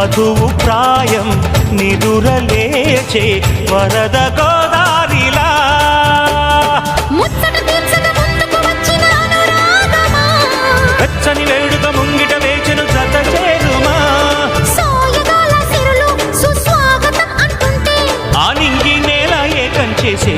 వధువు ప్రాయం నిదురలేచే వరద గోదారిలా వెచ్చని వేడుక ముంగిట వేచెను జత చేరుమా ఆ నింగి నేల ఏకం చేసే